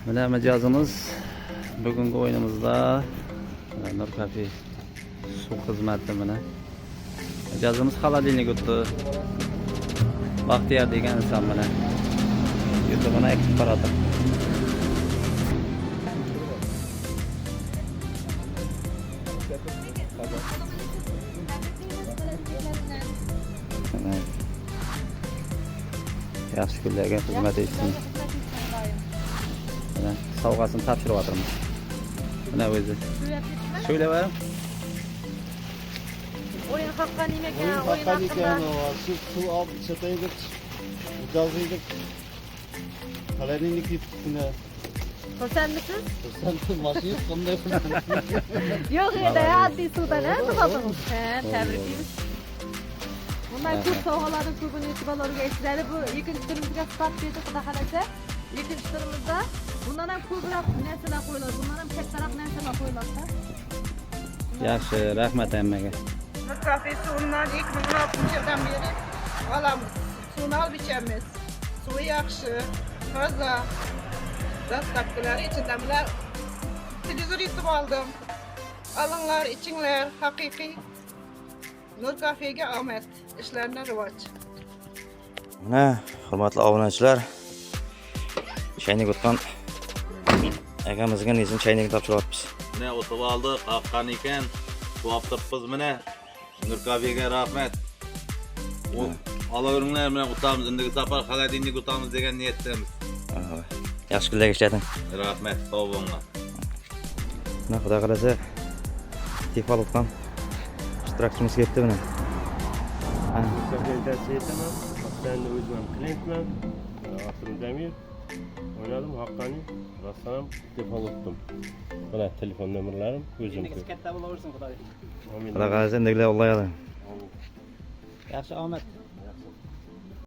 Mana mijozimiz bugungi o'yinimizda Nur Cafe suv xizmati mana. Mijozimiz xolodilnik o'tdi. Baxtiyor degan inson mana. YouTube'ni ekib boradi. Yaxshi kunlarga xizmat etsin. Mana sovg'asini topshiryapmiz. Mana o'zi. Söyleme. Oyun hakkani mekan, oyun Hakkani hakkında. su alıp çataydık, ucalıydık. Kalemini kiptine. Sen misin? Sen maşıyı sonunda Yok ya, adli sudan ha, tutalım. He, tebrikliyim. Bundan çok soğuğların kubunu itibarları geçtileri bu ikinci turumuzda sıfat verdi kuda kalese. İkinci turumuzda bundan hem kubrak nesine koyulur, bundan hem tek taraf nesine koyulur. Yaxshi, rahmat hammaga. Nur kafesi ondan 2016 yıldan beri alamız. Suyunu al biçemiz. Suyu yakşı, fazla. Dastakçıları içinden bile televizyon YouTube aldım. Alınlar, içinler, hakiki. Nur kafege ahmet. İşlerine rıvaç. Mana hurmatli obunachilar, chaynak o'tgan akamizga nezin chaynakni topshiryapmiz. Mana o'tib oldi, qaqqan ekan. Suvatibmiz mana. Nur Cafe rahmat. Olaveringlar, mana o'tamiz. Indiki safar xolodilnik o'tamiz degan niyatdamiz. Yaxshi kunlarga ishlating. Rahmat, sog' bo'linglar. Mana xudo qalasa tefal o'tgan ishtirokchimiz ketdi buni. Tavsiye etaman. Haqqani o'zim ham klientman. Asrim Damir. O'ynadim haqqani. Rostdan ham telefon o'tdim. Mana telefon nomerlarim o'zim. Katta bo'laversin, xudo. Amin. Xudo qalasa endigilar ollayadi. Yaxshi omad.